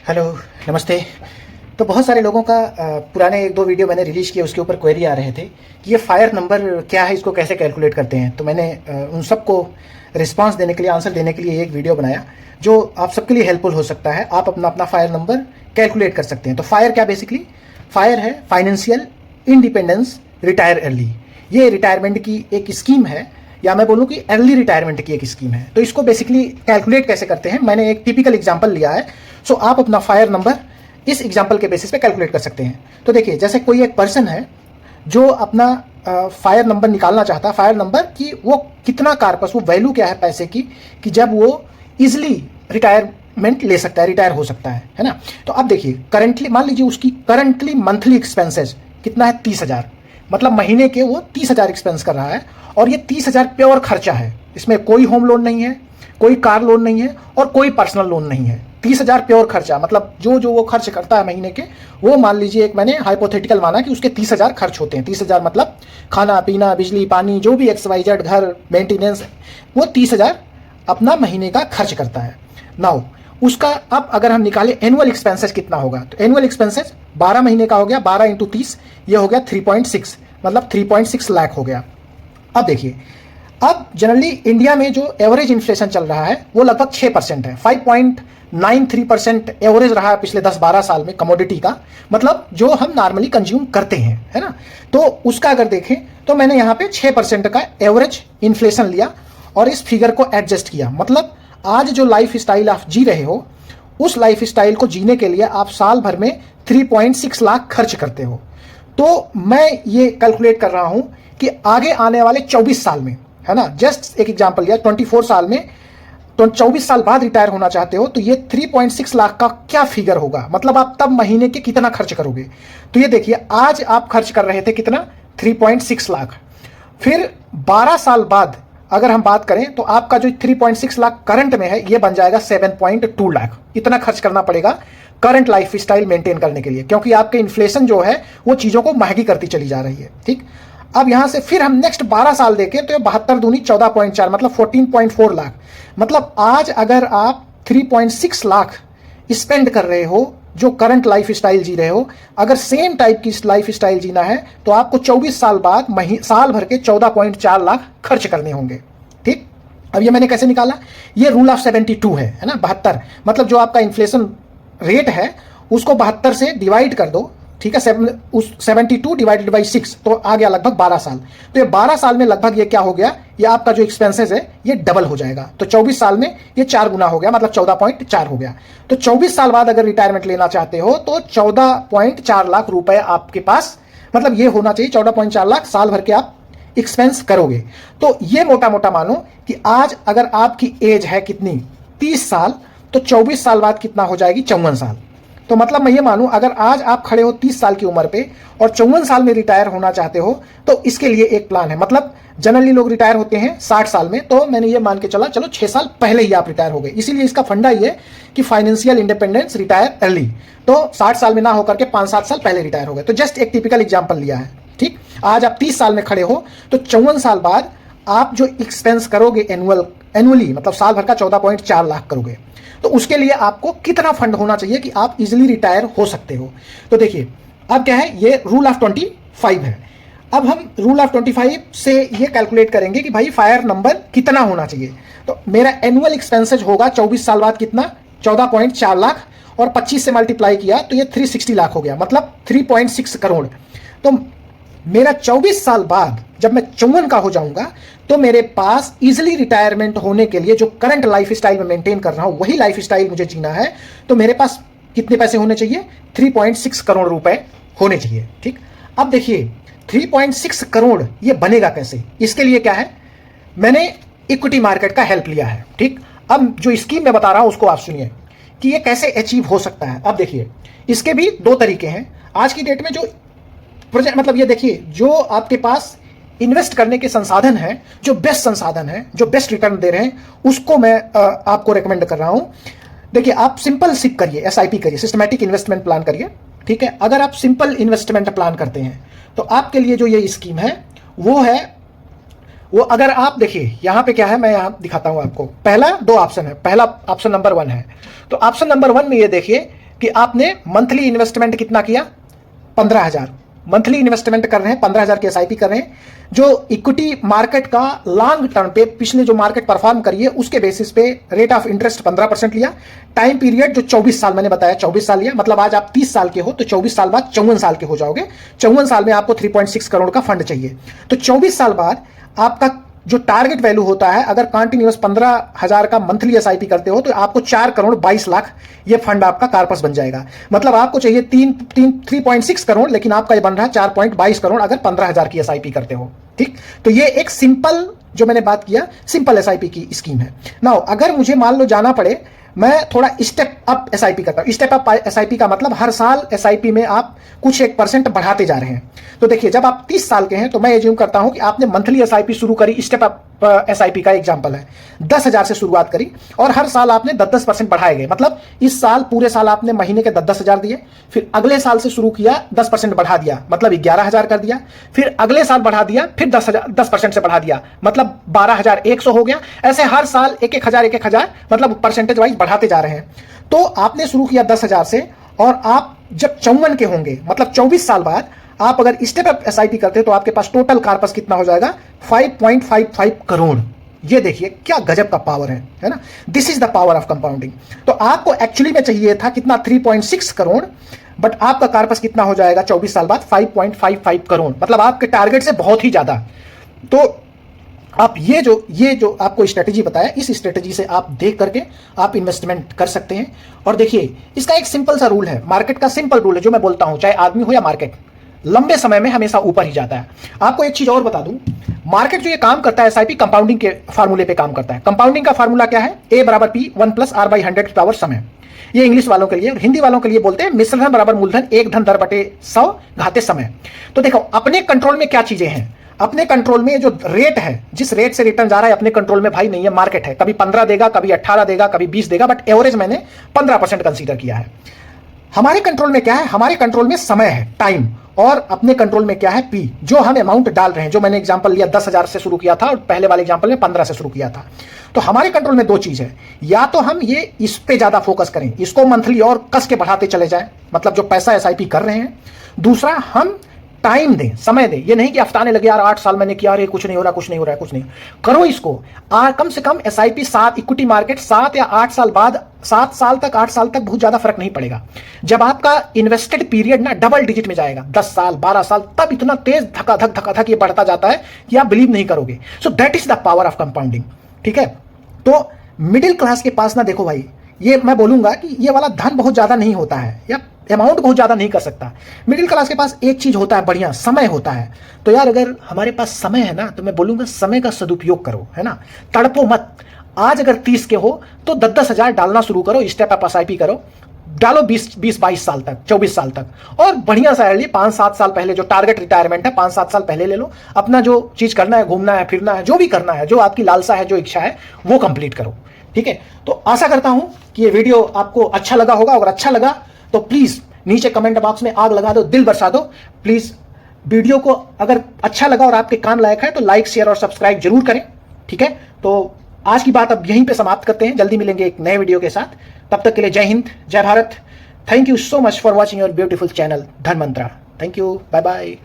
Hello, नमस्ते। तो बहुत सारे लोगों का पुराने 1-2 वीडियो मैंने रिलीज़ किए, उसके ऊपर क्वेरी आ रहे थे कि ये फायर नंबर क्या है, इसको कैसे कैलकुलेट करते हैं। तो मैंने उन सबको रिस्पांस देने के लिए, आंसर देने के लिए एक वीडियो बनाया जो आप सबके लिए हेल्पफुल हो सकता है। आप अपना अपना फायर नंबर कैलकुलेट कर सकते हैं। तो फायर क्या, बेसिकली फायर है फाइनेंशियल इंडिपेंडेंस रिटायर अर्ली। ये रिटायरमेंट की एक स्कीम है, या मैं बोलूँ कि अर्ली रिटायरमेंट की एक स्कीम है। तो इसको बेसिकली कैलकुलेट कैसे करते हैं, मैंने एक टिपिकल एग्जांपल लिया है। सो आप अपना फायर नंबर इस एग्जांपल के बेसिस पे कैलकुलेट कर सकते हैं। तो देखिए, जैसे कोई एक पर्सन है जो अपना फायर नंबर निकालना चाहता है, फायर नंबर कि वो कितना कार्पस, वो वैल्यू क्या है पैसे की, कि जब वो इजिली रिटायरमेंट ले सकता है, रिटायर हो सकता है ना। तो अब देखिए, करंटली मान लीजिए उसकी करंटली मंथली एक्सपेंसेस कितना है, 30,000। मतलब महीने के वो 30,000 एक्सपेंस कर रहा है, और ये 30,000 प्योर खर्चा है। इसमें कोई होम लोन नहीं है, कोई कार लोन नहीं है, और कोई पर्सनल लोन नहीं है। 30,000 प्योर खर्चा, मतलब जो जो वो खर्च करता है महीने के, वो मान लीजिए, एक मैंने हाइपोथेटिकल माना कि उसके 30,000 खर्च होते हैं। 30,000 मतलब खाना पीना, बिजली पानी, जो भी XYZ, घर मेंटेनेंस, वो 30,000 अपना महीने का खर्च करता है। नाउ उसका अब अगर हम निकालें एनुअल एक्सपेंसेस कितना होगा, तो एनुअल एक्सपेंसेस 12 महीने का हो गया, 12 × 30, ये हो गया 3.6, मतलब 3.6 लाख हो गया। अब देखिए, अब जनरली इंडिया में जो एवरेज इन्फ्लेशन चल रहा है वो लगभग 6% है। 5.93% एवरेज रहा है पिछले 10-12 साल में कमोडिटी का, मतलब जो हम नॉर्मली कंज्यूम करते हैं, है ना। तो उसका अगर देखें तो मैंने यहाँ पे 6% का एवरेज इन्फ्लेशन लिया और इस फिगर को एडजस्ट किया। मतलब आज जो लाइफ स्टाइल आप जी रहे हो, उस लाइफ स्टाइल को जीने के लिए आप साल भर में 3.6 लाख खर्च करते हो। तो मैं ये कैलकुलेट कर रहा हूं कि आगे आने वाले 24 साल में, है ना, जस्ट एक एग्जांपल लिया, 24 साल में, तो 24 साल बाद रिटायर होना चाहते हो, तो ये 3.6 लाख का क्या फिगर होगा, मतलब आप तब महीने के कितना खर्च करोगे। तो ये देखिए, आज आप खर्च कर रहे थे कितना, 3.6 लाख। फिर 12 साल बाद अगर हम बात करें तो आपका जो 3.6 लाख करंट में है, ये बन जाएगा 7.2 लाख। इतना खर्च करना पड़ेगा करंट लाइफ स्टाइल मेंटेन करने के लिए, क्योंकि आपके इन्फ्लेशन जो है वो चीज़ों को महंगी करती चली जा रही है। ठीक, अब यहां से फिर हम नेक्स्ट 12 साल देखें तो 72 दूनी 14.4, मतलब 14.4 लाख। मतलब आज अगर आप 3.6 लाख स्पेंड कर रहे हो, जो करंट लाइफ स्टाइल जी रहे हो, अगर सेम टाइप की लाइफ स्टाइल जीना है तो आपको 24 साल बाद साल भर के 14.4 लाख खर्च करने होंगे। ठीक, अब ये मैंने कैसे निकाला, ये रूल ऑफ 72 है ना, 72, मतलब जो आपका इन्फ्लेशन रेट है उसको 72 से डिवाइड कर दो। ठीक है, 72 डिवाइडेड बाई 6, तो आ गया लगभग 12 साल। तो ये 12 साल में लगभग ये क्या हो गया, ये आपका जो एक्सपेंसेस है ये डबल हो जाएगा। तो 24 साल में ये 4 गुना हो गया, मतलब 14.4 हो गया। तो 24 साल बाद अगर रिटायरमेंट लेना चाहते हो तो 14.4 लाख रुपए आपके पास, मतलब ये होना चाहिए 14.4 लाख साल भर के आप एक्सपेंस करोगे। तो ये मोटा मोटा मानो कि आज अगर आपकी एज है कितनी, 30 साल, तो 24 साल बाद कितना हो जाएगी, 54 साल। तो मतलब मैं ये मानूं, अगर आज आप खड़े हो 30 साल की उम्र पे और 54 साल में रिटायर होना चाहते हो, तो इसके लिए एक प्लान है। मतलब जनरली लोग रिटायर होते हैं 60 साल में, तो मैंने ये मान के चला, चलो 6 साल पहले ही आप रिटायर हो गए। इसीलिए इसका फंडा ये कि फाइनेंशियल इंडिपेंडेंस रिटायर अर्ली, तो 60 साल में ना होकर के 5-7 साल पहले रिटायर हो गए। तो जस्ट एक टिपिकल एग्जाम्पल लिया है। ठीक, आज आप 30 साल में खड़े हो तो 54 साल बाद आप जो एक्सपेंस करोगे एनुअली, मतलब साल भर का 14.4 लाख करोगे, तो उसके लिए आपको कितना फंड होना चाहिए कि आप इजीली रिटायर हो सकते हो। तो देखिए, अब क्या है, ये रूल ऑफ 25 है। अब हम रूल ऑफ 25 से ये कैलकुलेट करेंगे कि भाई फायर नंबर कितना होना चाहिए। तो मेरा एनुअल एक्सपेंसेज होगा 24 साल बाद कितना, 14.4 लाख, और 25 से मल्टीप्लाई किया तो ये 360 लाख हो गया, मतलब 3.6 करोड़। तो मेरा 24 साल बाद जब मैं 54 का हो जाऊंगा तो मेरे पास इजिली रिटायरमेंट होने के लिए, जो करंट लाइफ स्टाइल में मेंटेन कर रहा हूं वही लाइफ स्टाइल मुझे जीना है, तो मेरे पास कितने पैसे होने चाहिए, 3.6 करोड़ रुपए होने चाहिए। ठीक, अब देखिए 3.6 करोड़ ये बनेगा कैसे, इसके लिए क्या है, मैंने इक्विटी मार्केट का हेल्प लिया है। ठीक, अब जो स्कीम मैं बता रहा हूं उसको आप सुनिए कि ये कैसे अचीव हो सकता है। अब देखिए, इसके भी 2 तरीके हैं आज की डेट में। जो प्रोजेक्ट, मतलब ये देखिए, जो आपके पास इन्वेस्ट करने के संसाधन हैं, जो बेस्ट संसाधन हैं, जो बेस्ट रिटर्न दे रहे हैं, उसको मैं आपको रेकमेंड कर रहा हूं। देखिए, आप सिंपल सिप करिए, SIP करिए, सिस्टमैटिक इन्वेस्टमेंट प्लान करिए। ठीक है, अगर आप सिंपल इन्वेस्टमेंट प्लान करते हैं तो आपके लिए जो ये स्कीम है वो है, वो अगर आप देखिए यहां पे क्या है, मैं यहां दिखाता हूं आपको। पहला 2 ऑप्शन है, पहला ऑप्शन नंबर 1 है। तो ऑप्शन नंबर 1 में ये देखिए कि आपने मंथली इन्वेस्टमेंट कितना किया, 15,000 मंथली इन्वेस्टमेंट कर रहे हैं, 15,000 की एसआईपी कर रहे हैं, जो इक्विटी मार्केट का लॉन्ग टर्म पे पिछले जो मार्केट परफॉर्म करिए उसके बेसिस पे रेट ऑफ इंटरेस्ट 15% लिया, टाइम पीरियड जो 24 साल मैंने बताया 24 साल लिया, मतलब आज आप 30 साल के हो तो 24 साल बाद 54 साल के हो जाओगे, 54 साल में आपको 3.6 करोड़ का फंड चाहिए, तो 24 साल बाद आपका जो टारगेट वैल्यू होता है, अगर कंटिन्यूअस 15,000 का मंथली एसआईपी करते हो तो आपको 4 करोड़ 22 लाख ये फंड आपका कार्पस बन जाएगा। मतलब आपको चाहिए 3.6 करोड़, लेकिन आपका ये बन रहा है 4.22 करोड़ अगर 15,000 की एसआईपी करते हो। ठीक, तो ये एक सिंपल जो मैंने बात किया सिंपल एसआईपी की स्कीम है। नाउ अगर मुझे मान लो जाना पड़े, मैं थोड़ा स्टेप अप एसआईपी करता हूं। स्टेप अप एसआईपी का मतलब हर साल एसआईपी में आप कुछ 1% बढ़ाते जा रहे हैं। तो देखिए, जब आप 30 साल के हैं तो मैं एज्यूम करता हूं कि आपने मंथली एसआईपी शुरू करी, स्टेप अप एसआईपी का एग्जांपल है, 10,000 से शुरुआत करी और हर साल आपने 10% बढ़ाए गए। मतलब इस साल पूरे साल आपने महीने के 10,000 दिए, फिर अगले साल से शुरू किया 10% बढ़ा दिया, मतलब 11,000 कर दिया, फिर अगले साल बढ़ा दिया, फिर 10% से बढ़ा दिया, मतलब 12,100 हो गया। ऐसे हर साल 1,000 मतलब परसेंटेज वाइज बढ़ाते जा रहे हैं। तो आपने शुरू किया 10,000 से, और आप जब 54 के होंगे, मतलब 24 साल बाद आप अगर स्टेप अप एसआईपी करते हैं तो आपके पास टोटल कार्पस कितना हो जाएगा, 5.55 करोड़। ये देखिए क्या गजब का पावर है ना। This is the power of compounding. तो आपको एक्चुअली में चाहिए था कितना, 3.6 करोड़, बट आपका कार्पस कितना हो जाएगा 24 साल बाद, 5.55 करोड़, मतलब आपके टारगेट से बहुत ही ज्यादा। तो आप ये जो आपको स्ट्रेटेजी बताया, इस स्ट्रेटेजी से आप देख करके आप इन्वेस्टमेंट कर सकते हैं। और देखिए, इसका एक सिंपल सा रूल है, मार्केट का सिंपल रूल है जो मैं बोलता हूं, चाहे आदमी हो या मार्केट, लंबे समय में हमेशा ऊपर ही जाता है। आपको एक चीज और बता दूं, मार्केट जो ये काम करता है एसआईपी कंपाउंडिंग के फार्मूले पे काम करता है। कंपाउंडिंग का फार्मूला क्या है, A बराबर P 1 + R/100 की पावर समय। ये इंग्लिश वालों के लिए, और हिंदी वालों के लिए बोलते हैं मिश्रधन बराबर मूलधन 1 धन दर बटे 100 घाते समय। तो देखो, अपने कंट्रोल में क्या चीजें हैं, अपने कंट्रोल में जो रेट है, जिस रेट से रिटर्न जा रहा है अपने कंट्रोल में भाई नहीं है, मार्केट है। कभी 15 देगा, कभी 18 देगा, कभी 20 देगा, बट एवरेज मैंने 15% कंसीडर किया है। हमारे कंट्रोल में क्या है, हमारे कंट्रोल में समय है, टाइम, और अपने कंट्रोल में क्या है, पी, जो हम अमाउंट डाल रहे हैं। जो मैंने एग्जांपल लिया 10,000 से शुरू किया था और पहले वाले एग्जांपल में 15 से शुरू किया था। तो हमारे कंट्रोल में दो चीज है, या तो हम ये इस पे ज्यादा फोकस करें, इसको मंथली और कस के बढ़ाते चले जाएं, मतलब जो पैसा एसआईपी कर रहे हैं। दूसरा, हम टाइम दें, समय दें। ये नहीं कि हफ्ताने लगे यार 8 साल मैंने किया, अरे कुछ नहीं हो रहा, कुछ नहीं हो रहा है, कुछ नहीं करो इसको। कम से कम एसआईपी 7, इक्विटी मार्केट 7 या 8 साल बाद, 7 साल तक, 8 साल तक बहुत ज्यादा फर्क नहीं पड़ेगा। जब आपका इन्वेस्टेड पीरियड ना डबल डिजिट में जाएगा, 10 साल 12 साल, तब इतना तेज धक्का ये बढ़ता जाता है कि आप बिलीव नहीं करोगे। So that is the power of compounding. ठीक है, तो मिडिल क्लास के पास ना, देखो भाई, ये मैं बोलूंगा कि ये वाला धन बहुत ज्यादा नहीं होता है, या अमाउंट बहुत ज्यादा नहीं कर सकता। मिडिल क्लास के पास एक चीज होता है बढ़िया, समय होता है। तो यार अगर हमारे पास समय है ना, तो मैं बोलूंगा समय का सदुपयोग करो, है ना, तड़पो मत। आज अगर 30 के हो तो 10,000 डालना शुरू करो, स्टेप अप एसआईपी करो, डालो 20-22 साल तक, 24 साल तक, और बढ़िया सा है 5-7 साल पहले जो टारगेट रिटायरमेंट है 5-7 साल पहले ले लो। अपना जो चीज करना है, घूमना है, फिरना है, जो भी करना है, जो आपकी लालसा है, जो इच्छा है, वो कंप्लीट करो। ठीक है, तो आशा करता हूं कि ये वीडियो आपको अच्छा लगा होगा। अगर अच्छा लगा तो प्लीज नीचे कमेंट बॉक्स में आग लगा दो, दिल बरसा दो प्लीज। वीडियो को अगर अच्छा लगा और आपके काम लायक है तो लाइक, शेयर और सब्सक्राइब जरूर करें। ठीक है, तो आज की बात अब यहीं पे समाप्त करते हैं। जल्दी मिलेंगे एक नए वीडियो के साथ। तब तक के लिए जय हिंद, जय Bharat. Thank you so much for watching your beautiful channel Dhan Mantra. Thank you, bye bye.